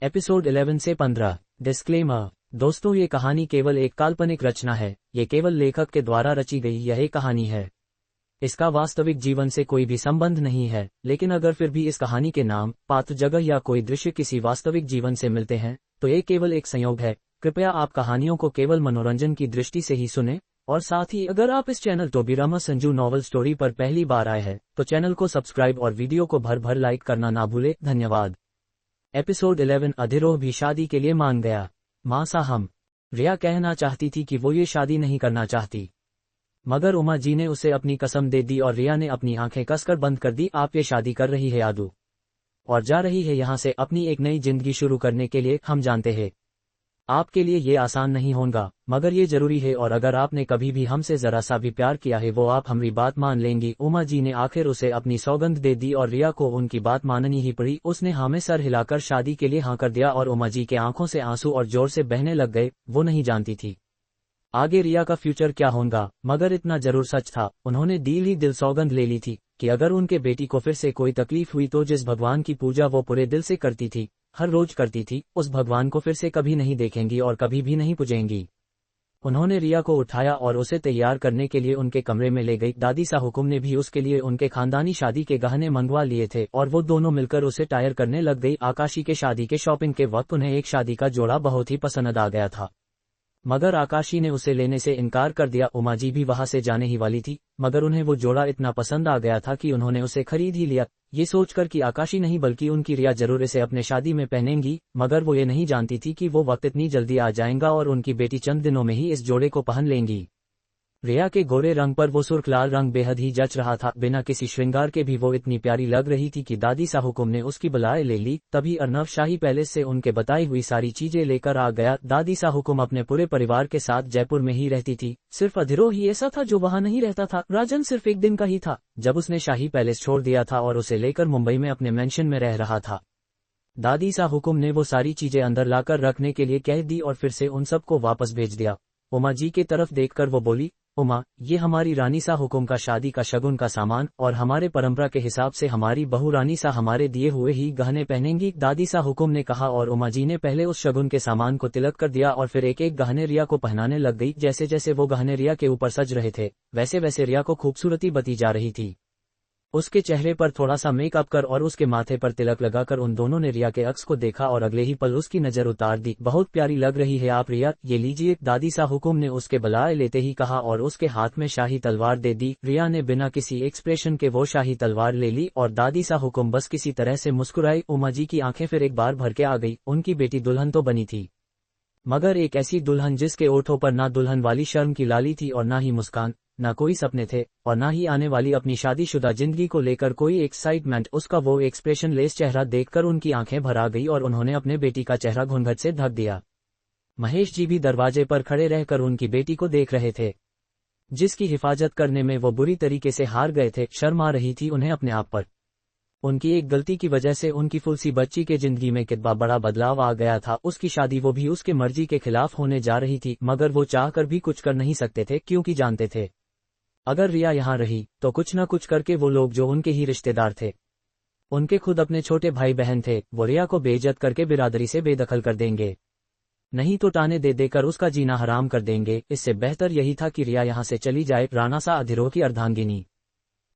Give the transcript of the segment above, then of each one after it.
Episode 11 से 15। Disclaimer. दोस्तों, ये कहानी केवल एक काल्पनिक रचना है। ये केवल लेखक के द्वारा रची गई यह एक कहानी है। इसका वास्तविक जीवन से कोई भी संबंध नहीं है, लेकिन अगर फिर भी इस कहानी के नाम, पात्र, जगह या कोई दृश्य किसी वास्तविक जीवन से मिलते हैं तो ये केवल एक संयोग है। कृपया आप कहानियों को केवल मनोरंजन की दृष्टि से ही सुने, और साथ ही अगर आप इस चैनल टोबीरामा संजू नॉवल स्टोरी पर पहली बार आए हैं तो चैनल को सब्सक्राइब और वीडियो को भर भर लाइक करना ना भूले। धन्यवाद। एपिसोड 11। अधिरोह भी शादी के लिए मान गया। मां साहब, रिया कहना चाहती थी कि वो ये शादी नहीं करना चाहती, मगर उमा जी ने उसे अपनी कसम दे दी और रिया ने अपनी आंखें कसकर बंद कर दी। आप ये शादी कर रही है आदू, और जा रही है यहाँ से अपनी एक नई जिंदगी शुरू करने के लिए। हम जानते हैं आपके लिए ये आसान नहीं होगा, मगर ये जरूरी है, और अगर आपने कभी भी हमसे जरा सा भी प्यार किया है वो आप हमारी बात मान लेंगी। उमा जी ने आखिर उसे अपनी सौगंध दे दी और रिया को उनकी बात माननी ही पड़ी। उसने हाँ में सर हिलाकर शादी के लिए हाँ कर दिया और उमा जी के आंखों से आंसू और जोर से बहने लग गए। वो नहीं जानती थी आगे रिया का फ्यूचर क्या होगा, मगर इतना जरूर सच था, उन्होंने दिल ही दिल सौगंध ले ली थी कि अगर उनके बेटी को फिर से कोई तकलीफ हुई तो जिस भगवान की पूजा वो पूरे दिल से करती थी, हर रोज करती थी, उस भगवान को फिर से कभी नहीं देखेंगी और कभी भी नहीं पूजेंगी। उन्होंने रिया को उठाया और उसे तैयार करने के लिए उनके कमरे में ले गई। दादी सा हुकुम ने भी उसके लिए उनके खानदानी शादी के गहने मंगवा लिए थे और वो दोनों मिलकर उसे टायर करने लग गई। आकाशी के शादी के शॉपिंग के वक्त उन्हें एक शादी का जोड़ा बहुत ही पसंद आ गया था, मगर आकाशी ने उसे लेने से इनकार कर दिया। उमा जी भी वहां से जाने ही वाली थी, मगर उन्हें वो जोड़ा इतना पसंद आ गया था कि उन्होंने उसे खरीद ही लिया, ये सोचकर कि आकाशी नहीं बल्कि उनकी रिया जरूर इसे अपने शादी में पहनेंगी। मगर वो ये नहीं जानती थी कि वो वक्त इतनी जल्दी आ जाएगा और उनकी बेटी चंद दिनों में ही इस जोड़े को पहन लेंगी। रिया के गोरे रंग पर वो सुर्ख लाल रंग बेहद ही जच रहा था। बिना किसी श्रृंगार के भी वो इतनी प्यारी लग रही थी कि दादी सा हुकुम ने उसकी बलाए ले ली। तभी अर्नव शाही पैलेस से उनके बताई हुई सारी चीजें लेकर आ गया। दादी सा हुकुम अपने पूरे परिवार के साथ जयपुर में ही रहती थी, सिर्फ अधिरोह ही ऐसा था जो वहां नहीं रहता था। राजन सिर्फ एक दिन का ही था जब उसने शाही पैलेस छोड़ दिया था और उसे लेकर मुंबई में अपने मेंशन में रह रहा था। दादी सा हुकुम ने वो सारी चीजें अंदर लाकर रखने के लिए कह दी और फिर से उन सबको वापस भेज दिया। उमा जी के तरफ देखकर वो बोली, उमा, ये हमारी रानी सा हुकुम का शादी का शगुन का सामान, और हमारे परंपरा के हिसाब से हमारी बहू रानी सा हमारे दिए हुए ही गहने पहनेंगी। दादी सा हुकुम ने कहा और उमा जी ने पहले उस शगुन के सामान को तिलक कर दिया और फिर एक एक गहने रिया को पहनाने लग गई। जैसे जैसे वो गहने रिया के ऊपर सज रहे थे वैसे वैसे रिया को खूबसूरती बती जा रही थी। उसके चेहरे पर थोड़ा सा मेकअप कर और उसके माथे पर तिलक लगाकर उन दोनों ने रिया के अक्स को देखा और अगले ही पल उसकी नजर उतार दी। बहुत प्यारी लग रही है आप रिया, ये लीजिए, दादी सा हुकुम ने उसके बलाए लेते ही कहा और उसके हाथ में शाही तलवार दे दी। रिया ने बिना किसी एक्सप्रेशन के वो शाही तलवार ले ली और दादी सा हुकुम बस किसी तरह से मुस्कुराई। उमा जी की आंखें फिर एक बार भर के आ गई। उनकी बेटी दुल्हन तो बनी थी, मगर एक ऐसी दुल्हन जिसके ओठों पर ना दुल्हन वाली शर्म की लाली थी और ना ही मुस्कान, ना कोई सपने थे और ना ही आने वाली अपनी शादीशुदा जिंदगी को लेकर कोई एक्साइटमेंट। उसका वो एक्सप्रेशन लेस चेहरा देखकर उनकी आंखें भर आ गई और उन्होंने अपने बेटी का चेहरा घूंघट से ढक दिया। महेश जी भी दरवाजे पर खड़े रहकर उनकी बेटी को देख रहे थे, जिसकी हिफाजत करने में वो बुरी तरीके से हार गए थे। शर्म आ रही थी उन्हें अपने आप पर। उनकी एक गलती की वजह से उनकी फुलसी बच्ची के जिंदगी में कितना बड़ा बदलाव आ गया था। उसकी शादी वो भी उसके मर्जी के खिलाफ होने जा रही थी, मगर वो चाहकर भी कुछ कर नहीं सकते थे, क्योंकि जानते थे अगर रिया यहाँ रही तो कुछ न कुछ करके वो लोग जो उनके ही रिश्तेदार थे, उनके खुद अपने छोटे भाई बहन थे, वो रिया को बेइज्जत करके बिरादरी से बेदखल कर देंगे, नहीं तो ताने दे देकर उसका जीना हराम कर देंगे। इससे बेहतर यही था कि रिया यहाँ से चली जाए, राणा सा अधिरोह की अर्धांगिनी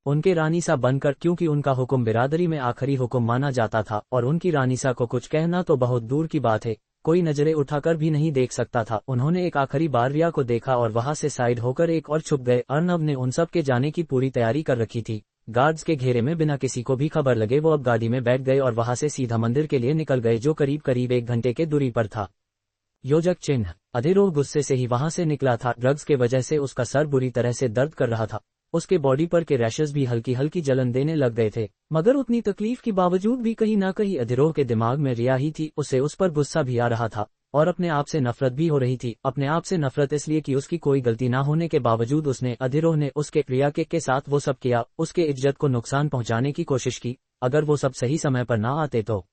उनके रानी सा बनकर, क्योंकि उनका हुक्म बिरादरी में आखिरी हुक्म माना जाता था और उनकी रानी सा को कुछ कहना तो बहुत दूर की बात है, कोई नजरें उठाकर भी नहीं देख सकता था। उन्होंने एक आखिरी बार रिया को देखा और वहां से साइड होकर एक और छुप गए। अर्नब ने उन सब के जाने की पूरी तैयारी कर रखी थी। गार्ड्स के घेरे में बिना किसी को भी खबर लगे वो अब गाड़ी में बैठ गए और वहां से सीधा मंदिर के लिए निकल गए, जो करीब करीब 1 घंटे के दूरी पर था। योजक चिन्ह। अधिरोह गुस्से से ही वहां से निकला था। ड्रग्स के वजह से उसका सर बुरी तरह से दर्द कर रहा था, उसके बॉडी पर के रैशेस भी हल्की हल्की जलन देने लग गए थे, मगर उतनी तकलीफ के बावजूद भी कहीं ना कहीं अधिरोह के दिमाग में रिया ही थी। उसे उस पर गुस्सा भी आ रहा था और अपने आप से नफरत भी हो रही थी। अपने आप से नफरत इसलिए कि उसकी कोई गलती ना होने के बावजूद उसने, अधिरोह ने उसके रिया के साथ वो सब किया, उसके इज्जत को नुकसान पहुंचाने की कोशिश की। अगर वो सब सही समय पर ना आते तो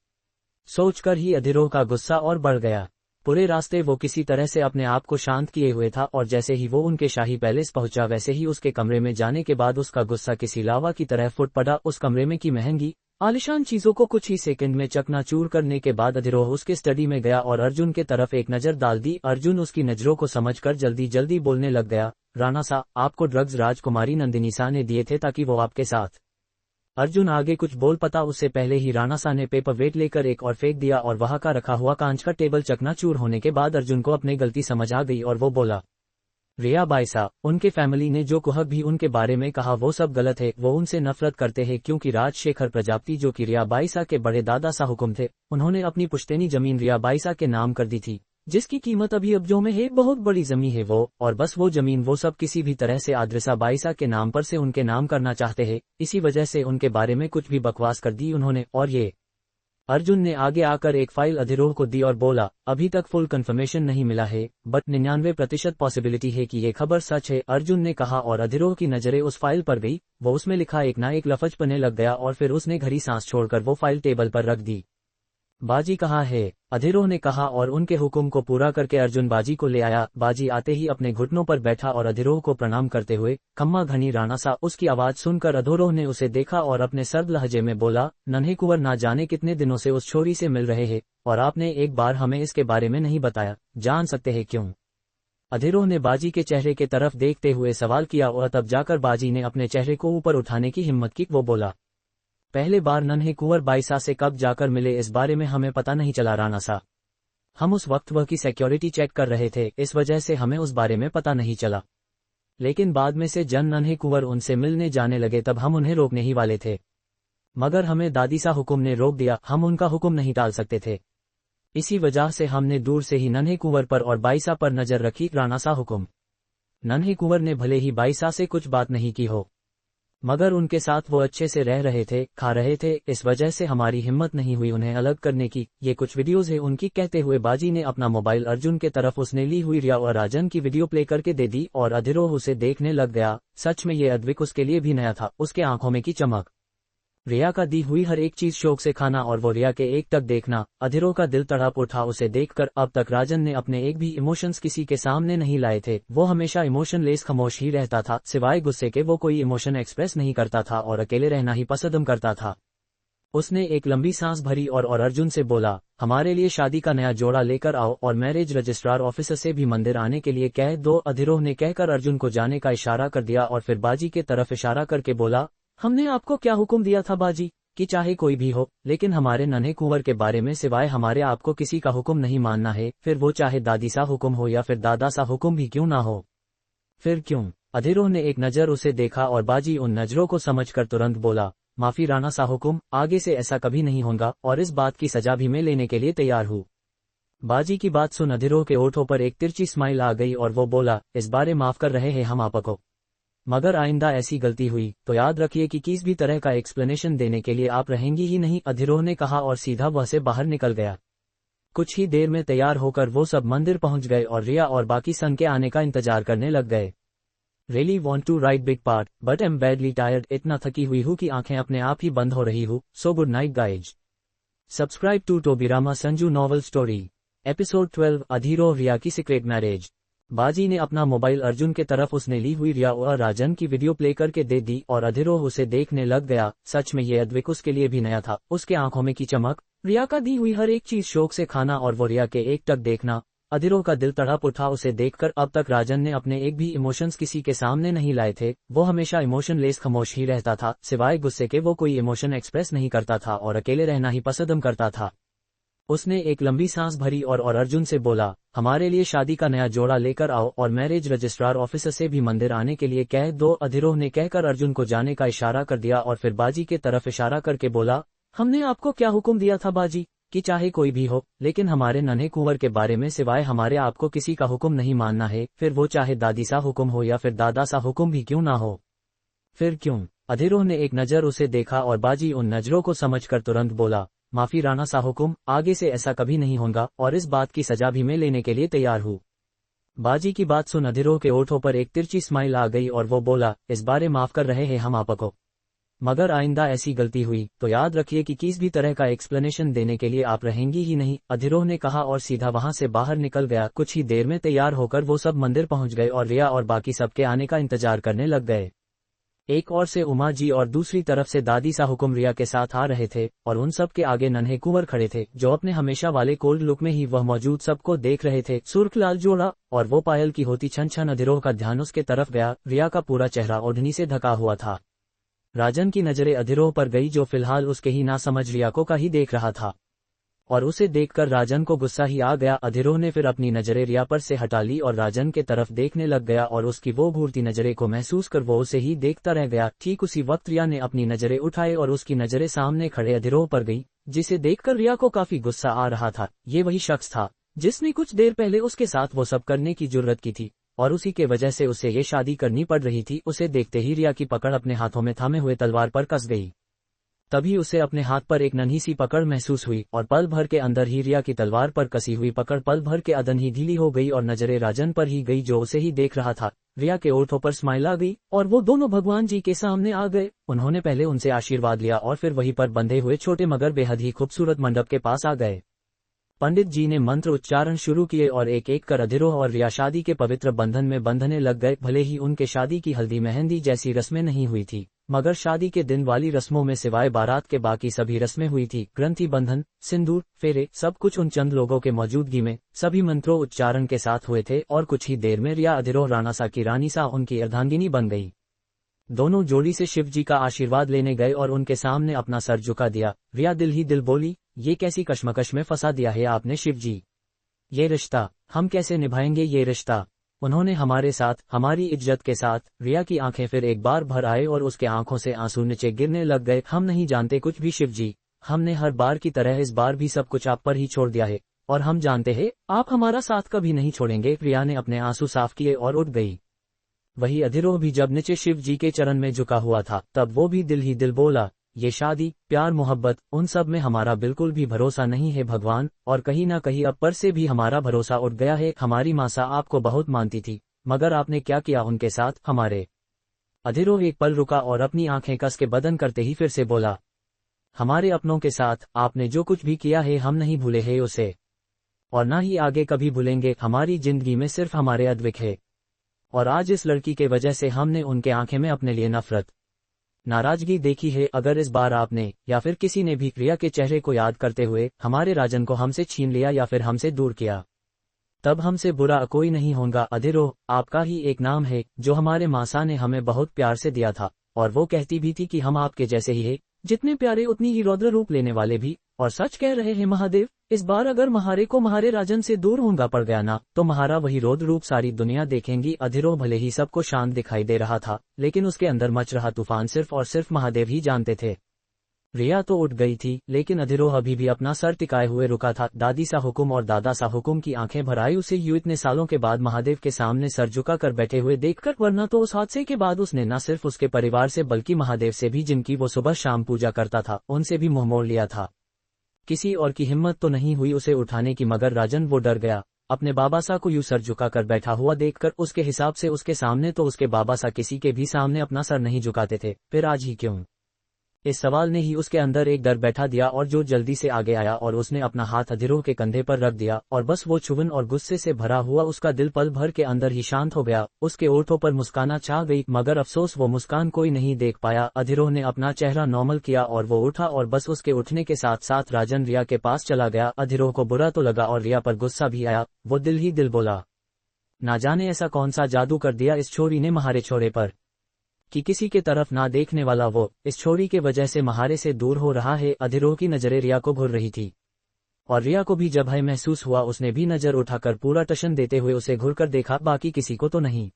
सोचकर ही अधिरोह का गुस्सा और बढ़ गया। पूरे रास्ते वो किसी तरह से अपने आप को शांत किए हुए था और जैसे ही वो उनके शाही पैलेस पहुंचा वैसे ही उसके कमरे में जाने के बाद उसका गुस्सा किसी लावा की तरह फूट पड़ा। उस कमरे में की महंगी आलिशान चीजों को कुछ ही सेकंड में चकनाचूर करने के बाद अधिरोह उसके स्टडी में गया और अर्जुन के तरफ एक नजर डाल दी। अर्जुन उसकी नजरों को समझकर जल्दी जल्दी बोलने लग गया, राणा सा, आपको ड्रग्स राजकुमारी नंदिनी सा ने दिए थे ताकि वो आपके साथ। अर्जुन आगे कुछ बोल पाता उससे पहले ही राणा सा ने पेपर वेट लेकर एक और फेंक दिया और वहां का रखा हुआ कांच का टेबल चकनाचूर होने के बाद अर्जुन को अपनी गलती समझ आ गई और वो बोला, रिया बाईसा, उनके फैमिली ने जो कुछ भी उनके बारे में कहा वो सब गलत है। वो उनसे नफरत करते हैं क्योंकि राजशेखर प्रजापति जो कि रिया बाईसा के बड़े दादा सा हुक्म थे, उन्होंने अपनी पुश्तैनी जमीन रिया बाईसा के नाम कर दी थी, जिसकी कीमत अभी अब्जों में है। बहुत बड़ी जमीन है वो, और बस वो जमीन वो सब किसी भी तरह से आद्रसा बाईसा के नाम पर से उनके नाम करना चाहते हैं। इसी वजह से उनके बारे में कुछ भी बकवास कर दी उन्होंने। और ये अर्जुन ने आगे आकर एक फाइल अधिरोह को दी और बोला, अभी तक फुल कंफर्मेशन नहीं मिला है, बट 99% पॉसिबिलिटी है कि ये खबर सच है। अर्जुन ने कहा और अधिरोह की नजरें उस फाइल पर गई। वो उसमें लिखा एक ना एक लफ्ज पढ़ने लग गया और फिर उसने घड़ी सांस छोड़कर वो फाइल टेबल पर रख दी। बाजी कहाँ है? अधिरोह ने कहा और उनके हुक्म को पूरा करके अर्जुन बाजी को ले आया। बाजी आते ही अपने घुटनों पर बैठा और अधिरोह को प्रणाम करते हुए, खम्मा घनी राणा सा। उसकी आवाज सुनकर अधिरोह ने उसे देखा और अपने सर्द लहजे में बोला, नन्हे कुंवर ना जाने कितने दिनों से उस छोरी से मिल रहे हैं और आपने एक बार हमें इसके बारे में नहीं बताया, जान सकते हैं क्यों? अधिरोह ने बाजी के चेहरे के तरफ देखते हुए सवाल किया और तब जाकर बाजी ने अपने चेहरे को ऊपर उठाने की हिम्मत की। वो बोला, पहले बार नन्हे कुंवर बाईसा से कब जाकर मिले इस बारे में हमें पता नहीं चला राणा सा। हम उस वक्त वह की सिक्योरिटी चेक कर रहे थे, इस वजह से हमें उस बारे में पता नहीं चला। लेकिन बाद में से जन नन्हे कुंवर उनसे मिलने जाने लगे तब हम उन्हें रोकने ही वाले थे, मगर हमें दादी सा हुक्म ने रोक दिया। हम उनका हुक्म नहीं टाल सकते थे, इसी वजह से हमने दूर से ही नन्हे कुंवर पर और बाईसा पर नजर रखी। राणा सा हुक्म। नन्हे कुंवर ने भले ही बाईसा से कुछ बात नहीं की हो, मगर उनके साथ वो अच्छे से रह रहे थे, खा रहे थे, इस वजह से हमारी हिम्मत नहीं हुई उन्हें अलग करने की। ये कुछ वीडियोस है उनकी। कहते हुए बाजी ने अपना मोबाइल अर्जुन के तरफ उसने ली हुई रिया और राजन की वीडियो प्ले करके दे दी और अधिरोह उसे देखने लग गया। सच में ये अद्विक उसके लिए भी नया था, उसके आंखों में की चमक, रिया का दी हुई हर एक चीज शौक से खाना और वो रिया के एक तक देखना। अधिरोह का दिल तड़प उठा उसे देखकर। अब तक राजन ने अपने एक भी इमोशंस किसी के सामने नहीं लाए थे। वो हमेशा इमोशनलेस खामोश ही रहता था, सिवाय गुस्से के वो कोई इमोशन एक्सप्रेस नहीं करता था और अकेले रहना ही पसंद करता था। उसने एक लंबी सांस भरी और अर्जुन से बोला, हमारे लिए शादी का नया जोड़ा लेकर आओ और मैरिज रजिस्ट्रार ऑफिसर से भी मंदिर आने के लिए कह दो। अधिरोह ने कहकर अर्जुन को जाने का इशारा कर दिया और फिर बाजी के तरफ इशारा करके बोला, हमने आपको क्या हुक्म दिया था बाजी, कि चाहे कोई भी हो, लेकिन हमारे नन्हे कुंवर के बारे में सिवाय हमारे आपको किसी का हुक्म नहीं मानना है, फिर वो चाहे दादी सा हुक्म हो या फिर दादा सा हुक्म भी क्यों ना हो। फिर क्यों? अधिरोह ने एक नजर उसे देखा और बाजी उन नजरों को समझकर तुरंत बोला, माफी राणा सा हुक्म, आगे से ऐसा कभी नहीं होगा और इस बात की सजा भी मैं लेने के लिए तैयार हूँ। बाजी की बात सुन अधिरोह के ओठों पर एक तिरछी स्माइल आ गई और वो बोला, इस बारे माफ कर रहे हैं हम आपको, मगर आइंदा ऐसी गलती हुई तो याद रखिए कि किसी भी तरह का एक्सप्लेनेशन देने के लिए आप रहेंगी ही नहीं। अधिरोह ने कहा और सीधा वह से बाहर निकल गया। कुछ ही देर में तैयार होकर वो सब मंदिर पहुंच गए और रिया और बाकी संघ के आने का इंतजार करने लग गए। Really want to write big part but am badly tired. इतना थकी हुई हूँ कि आंखें अपने आप ही बंद हो रही हूँ। So good night guys. Subscribe to Tobirama Sanju novel story episode 12 Adhiroh Riya की सीक्रेट मैरिज। बाजी ने अपना मोबाइल अर्जुन के तरफ उसने ली हुई रिया और राजन की वीडियो प्ले करके दे दी और अधिरोह उसे देखने लग गया। सच में ये अद्विक उसके लिए भी नया था, उसके आंखों में की चमक, रिया का दी हुई हर एक चीज शौक से खाना और वो रिया के एक टक देखना। अधिरोह का दिल तड़प उठा उसे देखकर। अब तक राजन ने अपने एक भी इमोशंस किसी के सामने नहीं लाए थे। वो हमेशा इमोशनलेस खामोश ही रहता था, सिवाय गुस्से के वो कोई इमोशन एक्सप्रेस नहीं करता था और अकेले रहना ही पसंद करता था। उसने एक लंबी सांस भरी और अर्जुन से बोला, हमारे लिए शादी का नया जोड़ा लेकर आओ और मैरिज रजिस्ट्रार ऑफिसर से भी मंदिर आने के लिए कह दो। अधिरोह ने कहकर अर्जुन को जाने का इशारा कर दिया और फिर बाजी के तरफ इशारा करके बोला, हमने आपको क्या हुक्म दिया था बाजी, कि चाहे कोई भी हो, लेकिन हमारे नन्हे कुंवर के बारे में सिवाय हमारे आपको किसी का हुक्म नहीं मानना है, फिर वो चाहे दादी सा हुक्म हो या फिर दादा सा हुक्म भी क्यों ना हो। फिर क्यों? अधिरोह ने एक नजर उसे देखा और बाजी उन नजरों को समझकर तुरंत बोला, माफी राणा सा हुक्म, आगे से ऐसा कभी नहीं होगा और इस बात की सजा भी मैं लेने के लिए तैयार हूँ। बाजी की बात सुन अधिरोह के ओठों पर एक तिरछी स्माइल आ गई और वो बोला, इस बारे माफ कर रहे हैं हम आपको, मगर आइंदा ऐसी गलती हुई तो याद रखिए कि किसी भी तरह का एक्सप्लेनेशन देने के लिए आप रहेंगी ही नहीं। अधिरोह ने कहा और सीधा वहां से बाहर निकल गया। कुछ ही देर में तैयार होकर वो सब मंदिर पहुंच गए और रिया और बाकी सबके आने का इंतजार करने लग गए। एक ओर से उमा जी और दूसरी तरफ से दादी सा हुकुम रिया के साथ आ रहे थे, और उन सब के आगे नन्हे कुंवर खड़े थे जो अपने हमेशा वाले कोल्ड लुक में ही वह मौजूद सबको देख रहे थे। सुर्ख लाल जोड़ा और वो पायल की होती छन छन अधीरोह का ध्यान उसके तरफ गया। रिया का पूरा चेहरा ओढ़नी से ढका हुआ था। राजन की नजरें अधीरोह पर गई जो फिलहाल उसके ही ना समझ रिया को का ही देख रहा था, और उसे देखकर राजन को गुस्सा ही आ गया। अधीरोह ने फिर अपनी नजरें रिया पर से हटा ली और राजन के तरफ देखने लग गया, और उसकी वो घूरती नजरें को महसूस कर वो उसे ही देखता रह गया। ठीक उसी वक्त रिया ने अपनी नजरें उठाए और उसकी नजरें सामने खड़े अधीरोह पर गई, जिसे देखकर रिया को काफी गुस्सा आ रहा था। ये वही शख्स था जिसने कुछ देर पहले उसके साथ वो सब करने की जुर्रत की थी, और उसी के वजह से उसे ये शादी करनी पड़ रही थी। उसे देखते ही रिया की पकड़ अपने हाथों में थामे हुए तलवार पर कस गई। तभी उसे अपने हाथ पर एक नन्ही सी पकड़ महसूस हुई, और पल भर के अंदर ही रिया की तलवार पर कसी हुई पकड़ पल भर के अदन ही ढीली हो गई और नजरें राजन पर ही गई जो उसे ही देख रहा था। रिया के ओठों पर स्माइल आ गई और वो दोनों भगवान जी के सामने आ गए। उन्होंने पहले उनसे आशीर्वाद लिया और फिर वहीं पर बंधे हुए छोटे मगर बेहद ही खूबसूरत मंडप के पास आ गए। पंडित जी ने मंत्र उच्चारण शुरू किए और एक एक कर अधीरोह और रिया शादी के पवित्र बंधन में बंधने लग गए। भले ही उनके शादी की हल्दी मेहंदी जैसी रस्में नहीं हुई थी, मगर शादी के दिन वाली रस्मों में सिवाय बारात के बाकी सभी रस्में हुई थी। ग्रंथि बंधन, सिंदूर, फेरे, सब कुछ उन चंद लोगों के मौजूदगी में सभी मंत्रों उच्चारण के साथ हुए थे, और कुछ ही देर में रिया अधीरोह राणा सा की रानी सा उनकी अर्धांगिनी बन गई। दोनों जोड़ी से शिव जी का आशीर्वाद लेने गए और उनके सामने अपना सर झुका दिया। रिया दिल ही दिल बोली, ये कैसी कश्मकश में फंसा दिया है आपने शिव जी, ये रिश्ता हम कैसे निभाएंगे ये रिश्ता। उन्होंने हमारे साथ, हमारी इज्जत के साथ। रिया की आंखें फिर एक बार भर आए और उसके आंखों से आंसू नीचे गिरने लग गए। हम नहीं जानते कुछ भी शिव जी, हमने हर बार की तरह इस बार भी सब कुछ आप पर ही छोड़ दिया है, और हम जानते हैं आप हमारा साथ कभी नहीं छोड़ेंगे। रिया ने अपने आंसू साफ किए और उठ गई। वही अधीरोह भी जब नीचे शिव जी के चरण में झुका हुआ था, तब वो भी दिल ही दिल बोला, ये शादी, प्यार, मोहब्बत, उन सब में हमारा बिल्कुल भी भरोसा नहीं है भगवान, और कहीं ना कहीं अब पर से भी हमारा भरोसा उठ गया है। हमारी मासा आपको बहुत मानती थी, मगर आपने क्या किया उनके साथ हमारे। अधीरोह एक पल रुका और अपनी आंखें कस के बदन करते ही फिर से बोला, हमारे अपनों के साथ आपने जो कुछ भी किया है हम नहीं भूले हैं उसे, और ना ही आगे कभी भूलेंगे। हमारी जिंदगी में सिर्फ हमारे अद्विक है, और आज इस लड़की के वजह से हमने उनके आंखें में अपने लिए नफरत, नाराजगी देखी है। अगर इस बार आपने या फिर किसी ने भी रिया के चेहरे को याद करते हुए हमारे राजन को हमसे छीन लिया या फिर हमसे दूर किया, तब हमसे बुरा कोई नहीं होगा। अधीरोह आपका ही एक नाम है जो हमारे मासा ने हमें बहुत प्यार से दिया था, और वो कहती भी थी कि हम आपके जैसे ही है, जितने प्यारे उतनी ही रौद्र रूप लेने वाले भी। और सच कह रहे हैं महादेव, इस बार अगर महारे को महारे राजन से दूर होगा पड़ गया ना, तो महारा वही रौद्र रूप सारी दुनिया देखेंगी। अधीरोह भले ही सबको शांत दिखाई दे रहा था, लेकिन उसके अंदर मच रहा तूफान सिर्फ और सिर्फ महादेव ही जानते थे। रिया तो उठ गई थी, लेकिन अधीरोह अभी भी अपना सर टिकाए हुए रुका था। दादी सा हुकुम और दादा सा हुकुम की आंखें भर आई उसे यूं इतने सालों के बाद महादेव के सामने सर झुका कर बैठे हुए देखकर, वरना तो उस हादसे के बाद उसने न सिर्फ उसके परिवार से बल्कि महादेव से भी, जिनकी वो सुबह शाम पूजा करता था, उनसे भी मुंह मोड़ लिया था। किसी और की हिम्मत तो नहीं हुई उसे उठाने की, मगर राजन वो डर गया। अपने बाबा सा को यूं सर झुका कर बैठा हुआ देखकर उसके हिसाब से उसके सामने तो उसके बाबा सा किसी के भी सामने अपना सर नहीं झुकाते थे, फिर आज ही क्यों? इस सवाल ने ही उसके अंदर एक डर बैठा दिया, और जो जल्दी से आगे आया और उसने अपना हाथ अधीरोह के कंधे पर रख दिया, और बस वो चुभन और गुस्से से भरा हुआ उसका दिल पल भर के अंदर ही शांत हो गया। उसके ओठों पर मुस्काना छा गई, मगर अफसोस वो मुस्कान कोई नहीं देख पाया। अधीरोह ने अपना चेहरा नॉर्मल किया और वो उठा, और बस उसके उठने के साथ साथ राजन रिया के पास चला गया। अधीरोह को बुरा तो लगा और रिया पर गुस्सा भी आया। वो दिल ही दिल बोला, ना जाने ऐसा कौन सा जादू कर दिया इस छोरी ने महारे छोरे पर, कि किसी के तरफ ना देखने वाला वो इस छोरी के वजह से महारे से दूर हो रहा है। अधीरोह की नजरें रिया को घूर रही थी, और रिया को भी जब भय महसूस हुआ उसने भी नजर उठाकर पूरा टशन देते हुए उसे घूरकर देखा, बाकी किसी को तो नहीं।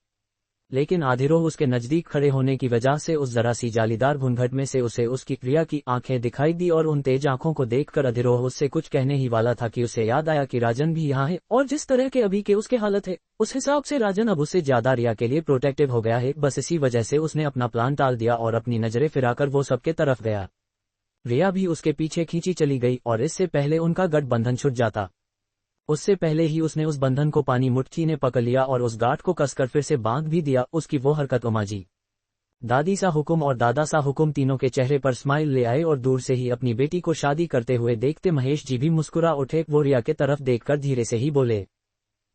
लेकिन अधीरोह उसके नजदीक खड़े होने की वजह से उस जरा सी जालीदार घूंघट में से उसे उसकी रिया की आंखें दिखाई दी, और उन तेज आंखों को देखकर अधीरोह उससे कुछ कहने ही वाला था कि उसे याद आया कि राजन भी यहाँ है, और जिस तरह के अभी के उसके हालत है उस हिसाब से राजन अब उससे ज्यादा रिया के लिए प्रोटेक्टिव हो गया है। बस इसी वजह से उसने अपना प्लान टाल दिया और अपनी नजरें फिराकर वो सबके तरफ गया। रिया भी उसके पीछे खींची चली गई, और इससे पहले उनका गठबंधन छूट जाता, उससे पहले ही उसने उस बंधन को पानी मुट्ठी ने पकड़ लिया और उस गांठ को कसकर फिर से बांध भी दिया। उसकी वो हरकत उमा जी, दादी सा हुकुम और दादा सा हुकुम तीनों के चेहरे पर स्माइल ले आए, और दूर से ही अपनी बेटी को शादी करते हुए देखते महेश जी भी मुस्कुरा उठे। वो रिया के तरफ देखकर धीरे से ही बोले,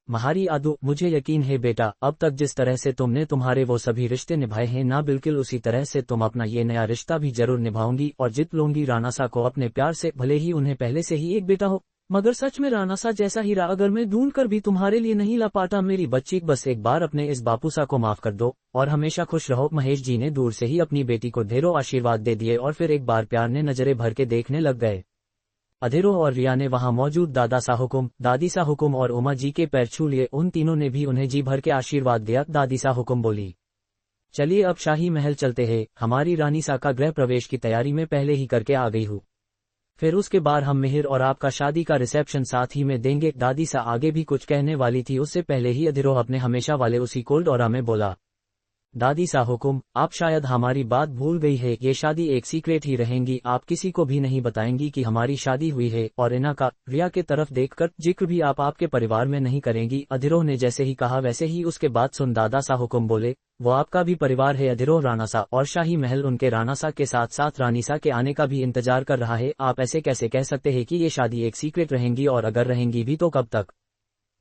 महारी आदू, मुझे यकीन है बेटा, अब तक जिस तरह से तुमने तुम्हारे वो सभी रिश्ते निभाए हैं ना, बिल्कुल उसी तरह से तुम अपना ये नया रिश्ता भी जरूर निभाऊंगी और जीत लूंगी रानासा को अपने प्यार से, भले ही उन्हें पहले से ही एक बेटा हो। मगर सच में रानासा जैसा हीरा अगर मैं ढूंढ कर भी तुम्हारे लिए नहीं ला पाता मेरी बच्ची, बस एक बार अपने इस बापूसा को माफ कर दो और हमेशा खुश रहो। महेश जी ने दूर से ही अपनी बेटी को ढेरों आशीर्वाद दे दिए और फिर एक बार प्यार ने नजरें भर के देखने लग गए। अधीरो और रिया ने वहां मौजूद दादा सा हुकुम, दादी सा हुकुम और उमा जी के पैर छू लिए। उन तीनों ने भी उन्हें जी भर के आशीर्वाद दिया। दादी सा हुकुम बोली, चलिए अब शाही महल चलते हैं, हमारी रानी सा का गृह प्रवेश की तैयारी में पहले ही करके आ गई हूँ। फिर उसके बाद हम मिहिर और आपका शादी का रिसेप्शन साथ ही में देंगे। दादी सा आगे भी कुछ कहने वाली थी, उससे पहले ही अधीरो अपने हमेशा वाले उसी कोल्ड ऑरा में बोला, दादी सा हुकुम, आप शायद हमारी बात भूल गई है, ये शादी एक सीक्रेट ही रहेंगी, आप किसी को भी नहीं बताएंगी कि हमारी शादी हुई है। और इना का रिया के तरफ देखकर जिक्र भी आप आपके परिवार में नहीं करेंगी। अधीरो ने जैसे ही कहा वैसे ही उसके बाद सुन दादा सा हुकुम बोले, वो आपका भी परिवार है अधीरो, रानासा और शाही महल उनके रानासा के साथ साथ रानीसा के आने का भी इंतजार कर रहा है। आप ऐसे कैसे कह सकते हैं कि ये शादी एक सीक्रेट रहेंगी, और अगर रहेंगी भी तो कब तक?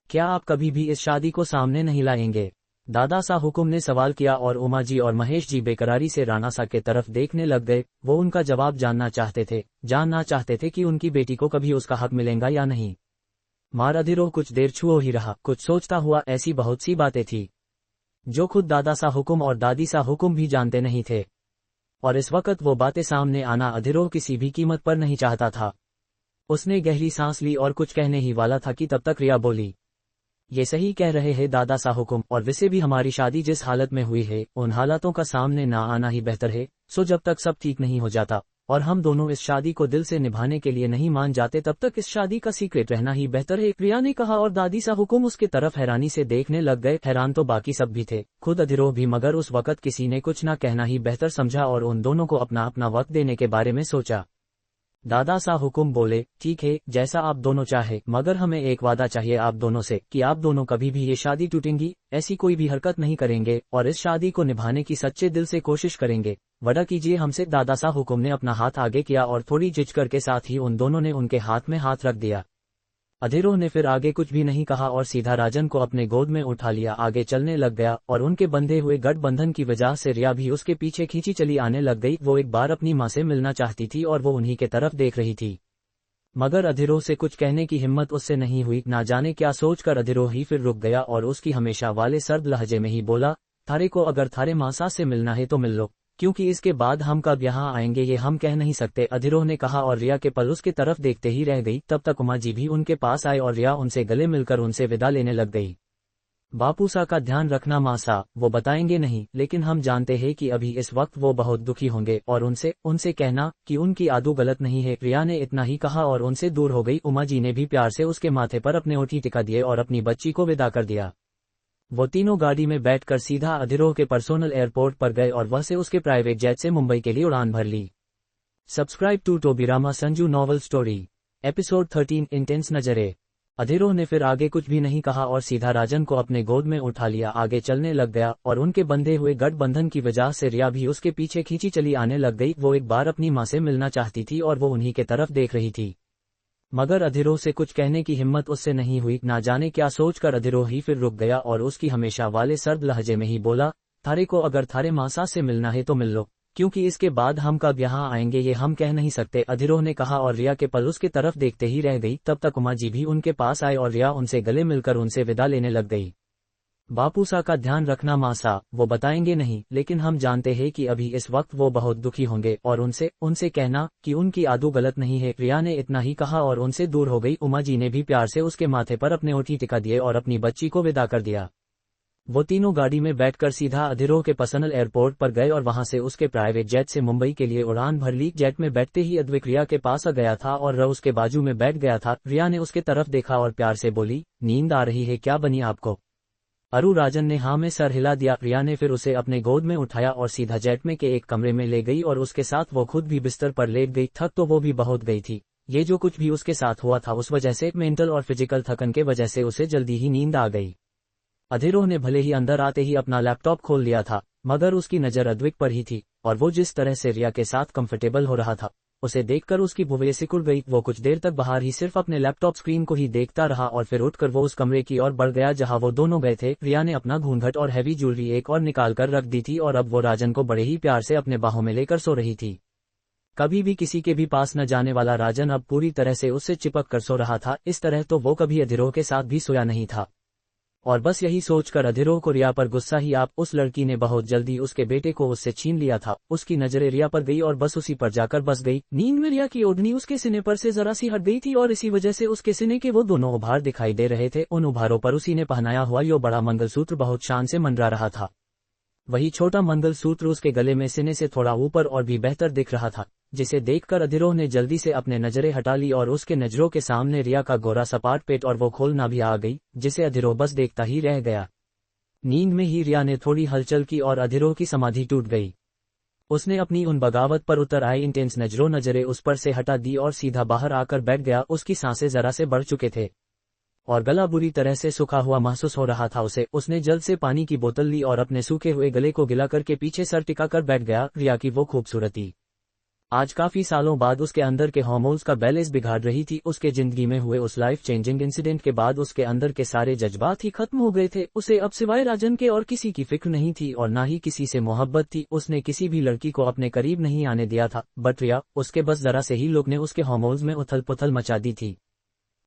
क्या आप कभी भी इस शादी को सामने नहीं लाएंगे? दादा सा हुकुम ने सवाल किया और उमा जी और महेश जी बेकरारी से रानासा के तरफ देखने लग गए। वो उनका जवाब जानना चाहते थे कि उनकी बेटी को कभी उसका हक मिलेगा या नहीं। मार अधीरो कुछ देर छुओ ही रहा, कुछ सोचता हुआ। ऐसी बहुत सी बातें थी जो खुद दादा सा हुकुम और दादी सा हुकुम भी जानते नहीं थे, और इस वक्त वो बातें सामने आना अधीरो किसी भी कीमत पर नहीं चाहता था। उसने गहरी सांस ली और कुछ कहने ही वाला था कि तब तक रिया बोली, ये सही कह रहे हैं दादा सा हुकुम, और वैसे भी हमारी शादी जिस हालत में हुई है उन हालातों का सामने ना आना ही बेहतर है। सो जब तक सब ठीक नहीं हो जाता और हम दोनों इस शादी को दिल से निभाने के लिए नहीं मान जाते तब तक इस शादी का सीक्रेट रहना ही बेहतर है, रिया ने कहा। और दादी सा हुकुम उसके तरफ हैरानी से देखने लग गए। हैरान तो बाकी सब भी थे, खुद अधीरो भी, मगर उस वक्त किसी ने कुछ ना कहना ही बेहतर समझा और उन दोनों को अपना अपना वक्त देने के बारे में सोचा। दादा सा हुकुम बोले, ठीक है जैसा आप दोनों चाहे, मगर हमें एक वादा चाहिए आप दोनों से कि आप दोनों कभी भी ये शादी टूटेंगी ऐसी कोई भी हरकत नहीं करेंगे और इस शादी को निभाने की सच्चे दिल से कोशिश करेंगे। वादा कीजिए हमसे। दादा सा हुकुम ने अपना हाथ आगे किया और थोड़ी झिझक के साथ ही उन दोनों ने उनके हाथ में हाथ रख दिया। अधीरो ने फिर आगे कुछ भी नहीं कहा और सीधा राजन को अपने गोद में उठा लिया, आगे चलने लग गया। और उनके बंधे हुए गठबंधन की वजह से रिया भी उसके पीछे खींची चली आने लग गई। वो एक बार अपनी मां से मिलना चाहती थी और वो उन्हीं के तरफ देख रही थी, मगर अधीरो से कुछ कहने की हिम्मत उससे नहीं हुई। ना जाने क्या सोचकर अधीरो ही फिर रुक गया और उसकी हमेशा वाले सर्द लहजे में ही बोला, थारे को अगर थारे मासा से मिलना है तो मिल लो, क्योंकि इसके बाद हम कब यहाँ आएंगे ये हम कह नहीं सकते, अधीरो ने कहा। और रिया के पल उसकी तरफ देखते ही रह गई। तब तक उमा जी भी उनके पास आए और रिया उनसे गले मिलकर उनसे विदा लेने लग गई। बापूसा का ध्यान रखना मासा, वो बताएंगे नहीं, लेकिन हम जानते हैं कि अभी इस वक्त वो बहुत दुखी होंगे, और उनसे कहना कि उनकी आदू गलत नहीं है। रिया ने इतना ही कहा और उनसे दूर हो गई। उमा जी ने भी प्यार से उसके माथे पर अपने ओठी टिका दिए और अपनी बच्ची को विदा कर दिया। वो तीनों गाड़ी में बैठकर सीधा अधीरो के पर्सनल एयरपोर्ट पर गए और वह से उसके प्राइवेट जेट से मुंबई के लिए उड़ान भर ली। Subscribe to Tobirama Sanju novel story episode 13 intense नजरे। अधीरो ने फिर आगे कुछ भी नहीं कहा और सीधा राजन को अपने गोद में उठा लिया, आगे चलने लग गया। और उनके बंधे हुए गठबंधन की वजह से रिया भी उसके पीछे खींची चली आने लग गई। वो एक बार अपनी मां से मिलना चाहती थी और वो उन्हीं के तरफ देख रही थी, मगर अधीरो से कुछ कहने की हिम्मत उससे नहीं हुई। ना जाने क्या सोचकर अधीरो ही फिर रुक गया और उसकी हमेशा वाले सर्द लहजे में ही बोला, थारे को अगर थारे मासा से मिलना है तो मिल लो, क्योंकि इसके बाद हम कब यहाँ आएंगे ये हम कह नहीं सकते, अधीरो ने कहा। और रिया के पल उसकी तरफ देखते ही रह गई। तब तक उमा जी भी उनके पास आए और रिया उनसे गले मिलकर उनसे विदा लेने लग गई। बापूसा का ध्यान रखना मासा, वो बताएंगे नहीं, लेकिन हम जानते हैं कि अभी इस वक्त वो बहुत दुखी होंगे, और उनसे कहना कि उनकी आदू गलत नहीं है। रिया ने इतना ही कहा और उनसे दूर हो गई। उमा जी ने भी प्यार से उसके माथे पर अपने ओठी टिका दिए और अपनी बच्ची को विदा कर दिया। वो तीनों गाड़ी में बैठकर सीधा अधीरो के पर्सनल एयरपोर्ट पर गए और वहां से उसके प्राइवेट जेट से मुंबई के लिए उड़ान भर ली। जेट में बैठते ही अद्विक रिया के पास आ गया था और वह उसके बाजू में बैठ गया था। रिया ने उसके तरफ देखा और प्यार से बोली, नींद आ रही है क्या बनी आपको? अरु राजन ने हाँ में सर हिला दिया। रिया ने फिर उसे अपने गोद में उठाया और सीधा जेट में के एक कमरे में ले गई और उसके साथ वो खुद भी बिस्तर पर लेट गई। थक तो वो भी बहुत गई थी। ये जो कुछ भी उसके साथ हुआ था उस वजह से, मेंटल और फिजिकल थकन के वजह से उसे जल्दी ही नींद आ गई। अधीरो ने भले ही अंदर आते ही अपना लैपटॉप खोल लिया था, मगर उसकी नजर अद्विक पर ही थी और वो जिस तरह से रिया के साथ कंफर्टेबल हो रहा था उसे देखकर उसकी भुवैया सिकुड़ गई। वो कुछ देर तक बाहर ही सिर्फ अपने लैपटॉप स्क्रीन को ही देखता रहा और फिर उठकर वो उस कमरे की ओर बढ़ गया जहां वो दोनों गए थे। रिया ने अपना घूंघट और हैवी ज्वेलरी एक और निकाल कर रख दी थी और अब वो राजन को बड़े ही प्यार से अपने बाहों में लेकर सो रही थी। कभी भी किसी के भी पास न जाने वाला राजन अब पूरी तरह से उससे चिपक कर सो रहा था। इस तरह तो वो कभी अधिरोह के साथ भी सोया नहीं था। और बस यही सोचकर अधिरोह को रिया पर गुस्सा ही आप उस लड़की ने बहुत जल्दी उसके बेटे को उससे छीन लिया था। उसकी नजरें रिया पर गई और बस उसी पर जाकर बस गई। नींद में रिया की ओढ़नी उसके सीने पर से जरा सी हट गई थी और इसी वजह से उसके सीने के वो दोनों उभार दिखाई दे रहे थे। उन उभारों पर उसी ने पहनाया हुआ यो बड़ा मंगलसूत्र बहुत शान से मंडरा रहा था। वही छोटा मंगलसूत्र उसके गले में सीने से थोड़ा ऊपर और भी बेहतर दिख रहा था, जिसे देखकर अधिरोह ने जल्दी से अपने नजरें हटा ली और उसके नजरों के सामने रिया का गोरा सपाट पेट और वो खोलना भी आ गई, जिसे अधिरोह बस देखता ही रह गया। नींद में ही रिया ने थोड़ी हलचल की और अधिरोह की समाधि टूट गई। उसने अपनी उन बगावत पर उतर आई इंटेंस नजरें उस पर से हटा दी और सीधा बाहर आकर बैठ गया। उसकी सांसें जरा से बढ़ चुके थे और गला बुरी तरह से सूखा हुआ महसूस हो रहा था उसे। उसने जल्द से पानी की बोतल ली और अपने सूखे हुए गले को गिला करके पीछे सर टिकाकर बैठ गया। रिया की वो खूबसूरती आज काफी सालों बाद उसके अंदर के हार्मोन्स का बैलेंस बिगाड़ रही थी। उसके जिंदगी में हुए उस लाइफ चेंजिंग इंसिडेंट के बाद उसके अंदर के सारे जज्बात ही खत्म हो गए थे। उसे अब सिवाय राजन के और किसी की फिक्र नहीं थी और ना ही किसी से मोहब्बत थी। उसने किसी भी लड़की को अपने करीब नहीं आने दिया था। बट रिया, उसके बस जरा से ही लोग ने उसके हार्मोन्स में उथल पुथल मचा दी थी।